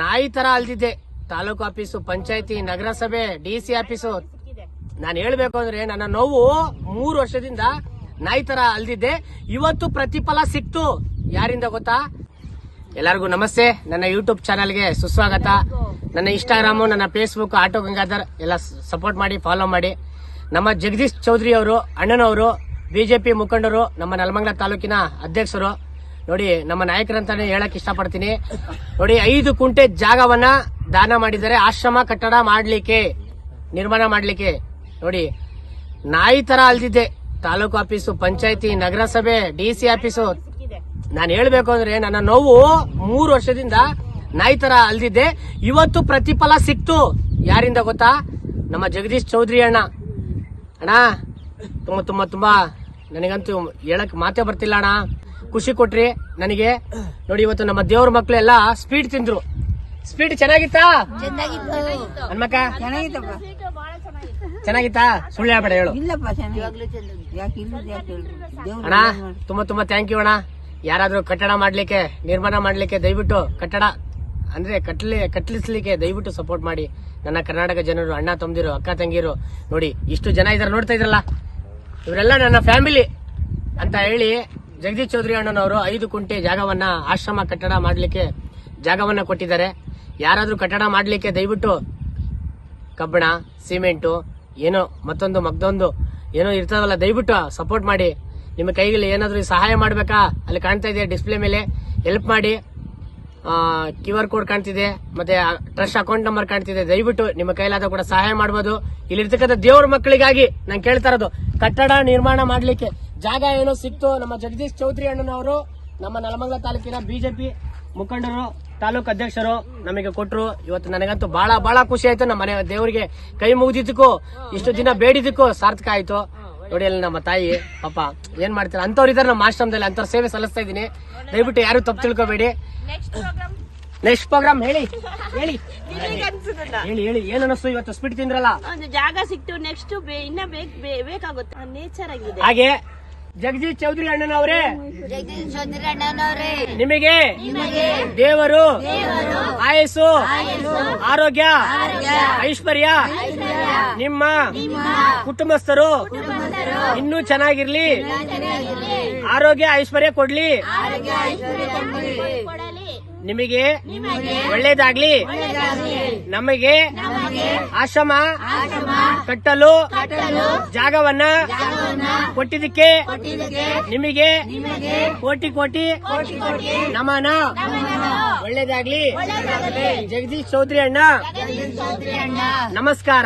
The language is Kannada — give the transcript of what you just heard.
ನಾಯಿ ತರ ಅಲ್ದಿದ್ದೆ. ತಾಲೂಕು ಆಫೀಸು, ಪಂಚಾಯತಿ, ನಗರಸಭೆ, DC ಆಫೀಸು. ನಾನು ಹೇಳ್ಬೇಕು ಅಂದ್ರೆ ನನ್ನ ನೋವು 3 ವರ್ಷದಿಂದ ನಾಯಿ ತರ ಅಲ್ದಿದ್ದೆ. ಇವತ್ತು ಪ್ರತಿಫಲ ಸಿಕ್ತು. ಯಾರಿಂದ ಗೊತ್ತಾ? ಎಲ್ಲರಿಗೂ ನಮಸ್ತೆ. ನನ್ನ ಯೂಟ್ಯೂಬ್ ಚಾನಲ್ಗೆ ಸುಸ್ವಾಗತ. ನನ್ನ ಇನ್ಸ್ಟಾಗ್ರಾಮು, ನನ್ನ ಫೇಸ್ಬುಕ್ ಆಟೋ ಗಂಗಾಧರ್ ಎಲ್ಲ ಸಪೋರ್ಟ್ ಮಾಡಿ, ಫಾಲೋ ಮಾಡಿ. ನಮ್ಮ ಜಗದೀಶ್ ಚೌಧರಿ ಅವರು, ಅಣ್ಣನವರು, ಬಿಜೆಪಿ ಮುಖಂಡರು, ನಮ್ಮ ನೆಲಮಂಗಲ ತಾಲೂಕಿನ ಅಧ್ಯಕ್ಷರು. ನೋಡಿ, ನಮ್ಮ ನಾಯಕರಂತಾನೆ ಹೇಳಕ್ ಇಷ್ಟಪಡ್ತೀನಿ. ನೋಡಿ, 5 ಕುಂಟೆ ಜಾಗವನ್ನ ದಾನ ಮಾಡಿದ್ದಾರೆ ಆಶ್ರಮ ಕಟ್ಟಡ ಮಾಡ್ಲಿಕ್ಕೆ, ನಿರ್ಮಾಣ ಮಾಡ್ಲಿಕ್ಕೆ. ನೋಡಿ, ನಾಯಿ ತರ ಅಲ್ದಿದ್ದೆ. ತಾಲೂಕು ಆಫೀಸು, ಪಂಚಾಯತಿ, ನಗರಸಭೆ, DC ಆಫೀಸು. ನಾನು ಹೇಳ್ಬೇಕು ಅಂದ್ರೆ ನನ್ನ ನೋವು 3 ವರ್ಷದಿಂದ ನಾಯಿ ತರ ಅಲ್ದಿದ್ದೆ. ಇವತ್ತು ಪ್ರತಿಫಲ ಸಿಕ್ತು. ಯಾರಿಂದ ಗೊತ್ತಾ? ನಮ್ಮ ಜಗದೀಶ್ ಚೌಧರಿ ಅಣ್ಣ. ತುಂಬಾ ತುಂಬಾ ತುಂಬಾ ನನಗಂತೂ ಹೇಳಕ್ ಮಾತೇ ಬರ್ತಿಲ್ಲ ಅಣ್ಣ. ಖುಷಿ ಕೊಟ್ರಿ ನನಗೆ. ನೋಡಿ, ಇವತ್ತು ನಮ್ಮ ದೇವ್ರ ಮಕ್ಳು ಎಲ್ಲ ಸ್ವೀಟ್ ತಿಂದ್ರು. ಸ್ವೀಟ್ ಚೆನ್ನಾಗಿತ್ತಾ ಹನ್ಮಕ್ಕ? ಚೆನ್ನಾಗಿತ್ತಾ? ಸುಳ್ಳು ಹೇಳ್ಬೇಡ, ಹೇಳು. ಅಣ್ಣ, ತುಂಬಾ ತುಂಬಾ ಥ್ಯಾಂಕ್ ಯು ಅಣ್ಣ. ಯಾರಾದ್ರೂ ಕಟ್ಟಡ ಮಾಡ್ಲಿಕ್ಕೆ, ನಿರ್ಮಾಣ ಮಾಡ್ಲಿಕ್ಕೆ ದಯವಿಟ್ಟು, ಕಟ್ಟಡ ಅಂದ್ರೆ ಕಟ್ಟಲಿಸ್ಲಿಕ್ಕೆ ದಯವಿಟ್ಟು ಸಪೋರ್ಟ್ ಮಾಡಿ. ನನ್ನ ಕರ್ನಾಟಕ ಜನರು, ಅಣ್ಣ ತಮ್ಮದಿರು, ಅಕ್ಕ ತಂಗಿರು. ನೋಡಿ, ಇಷ್ಟು ಜನ ಇದಾರೆ, ನೋಡ್ತಾ ಇದ್ರಲ್ಲ, ಇವರೆಲ್ಲ ನನ್ನ ಫ್ಯಾಮಿಲಿ ಅಂತ ಹೇಳಿ ಜಗದೀಶ್ ಚೌಧರಿ ಅಣ್ಣನವರು 5 ಕುಂಟೆ ಜಾಗವನ್ನ ಆಶ್ರಮ ಕಟ್ಟಡ ಮಾಡ್ಲಿಕ್ಕೆ ಜಾಗವನ್ನ ಕೊಟ್ಟಿದ್ದಾರೆ. ಯಾರಾದ್ರೂ ಕಟ್ಟಡ ಮಾಡ್ಲಿಕ್ಕೆ ದಯವಿಟ್ಟು ಕಬ್ಬಣ, ಸಿಮೆಂಟು, ಏನೋ ಮತ್ತೊಂದು ಮಗ್ದೊಂದು ಏನೋ ಇರ್ತದಲ್ಲ, ದಯವಿಟ್ಟು ಸಪೋರ್ಟ್ ಮಾಡಿ. ನಿಮ್ಮ ಕೈಗೆ ಏನಾದ್ರೂ ಸಹಾಯ ಮಾಡ್ಬೇಕಾ? ಅಲ್ಲಿ ಕಾಣ್ತಾ ಇದೆ ಡಿಸ್ಪ್ಲೇ ಮೇಲೆ, ಹೆಲ್ಪ್ ಮಾಡಿ. QR ಕೋಡ್ ಕಾಣ್ತಿದೆ, ಮತ್ತೆ ಟ್ರಸ್ಟ್ ಅಕೌಂಟ್ ನಂಬರ್ ಕಾಣ್ತಿದೆ. ದಯವಿಟ್ಟು ನಿಮ್ಮ ಕೈಲಾದ ಕೂಡ ಸಹಾಯ ಮಾಡಬಹುದು. ಇಲ್ಲಿರ್ತಕ್ಕಂಥ ದೇವ್ರ ಮಕ್ಕಳಿಗಾಗಿ ನಾನು ಕೇಳ್ತಾ ಇರೋದು, ಕಟ್ಟಡ ನಿರ್ಮಾಣ ಮಾಡ್ಲಿಕ್ಕೆ ಜಾಗ ಏನೋ ಸಿಕ್ತು. ನಮ್ಮ ಜಗದೀಶ್ ಚೌಧರಿ ಅಣ್ಣನವರು, ನಮ್ಮ ನೆಲಮಂಗಲ ತಾಲೂಕಿನ ಬಿಜೆಪಿ ಮುಖಂಡರು, ತಾಲೂಕು ಅಧ್ಯಕ್ಷರು ನಮಗೆ ಕೊಟ್ರು. ಇವತ್ತು ನನಗಂತೂ ಬಹಳ ಬಹಳ ಖುಷಿ ಆಯ್ತು. ನಮ್ಮ ಮನೆ ದೇವರಿಗೆ ಕೈ ಮುಗಿದಿದ್ದಕ್ಕೂ, ಇಷ್ಟು ದಿನ ಬೇಡಿದ್ದಕ್ಕೂ ಸಾರ್ಥಕ ಆಯ್ತು. ನೋಡಿ, ಅಲ್ಲಿ ನಮ್ಮ ತಾಯಿ ಪಾಪ ಏನ್ ಮಾಡ್ತಾರೆ, ಅಂತವ್ರು ಇದಾರೆ ನಮ್ಮ ಆಶ್ರಮದಲ್ಲಿ, ಅಂತವ್ರ ಸೇವೆ ಸಲ್ಲಿಸ್ತಾ ಇದ್ದೀನಿ. ದಯವಿಟ್ಟು ಯಾರು ತಪ್ಪು ತಿಳ್ಕೊಬೇಡಿ. ನೆಕ್ಸ್ಟ್ ಪ್ರೋಗ್ರಾಮ್ ಹೇಳಿ ಹೇಳಿ ಹೇಳಿ ಹೇಳಿ ಏನ್ ಅನ್ನಿಸ್ತು? ಇವತ್ತು ಸ್ವೀಟ್ ತಿಂದ್ರಲ್ಲ, ಜಾಗ ಸಿಕ್ತು. ನೆಕ್ಸ್ಟ್ ಇನ್ನ ಬೇಕಾಗುತ್ತೆ, ನೇಚರ್ ಆಗಿದೆ. ಹಾಗೆ ಜಗದೀಶ್ ಚೌಧರಿ ಅಣ್ಣನವರೇ, ನಿಮಗೆ ದೇವರು ಆಯಸ್ಸು, ಆರೋಗ್ಯ, ಐಶ್ವರ್ಯ, ನಿಮ್ಮ ಕುಟುಂಬಸ್ಥರು ಇನ್ನೂ ಚೆನ್ನಾಗಿರ್ಲಿ, ಆರೋಗ್ಯ ಐಶ್ವರ್ಯ ಕೊಡ್ಲಿ, ನಿಮಗೆ ಒಳ್ಳೇದಾಗ್ಲಿ. ನಮಗೆ ಆಶ್ರಮ ಕಟ್ಟಲು ಜಾಗವನ್ನ ಕೊಟ್ಟಿದ್ದಕ್ಕೆ ನಿಮಗೆ ಕೋಟಿ ಕೋಟಿ ನಮನ. ಒಳ್ಳೇದಾಗ್ಲಿ. ಜಗದೀಶ್ ಚೌಧರಿ ಅಣ್ಣ, ನಮಸ್ಕಾರ.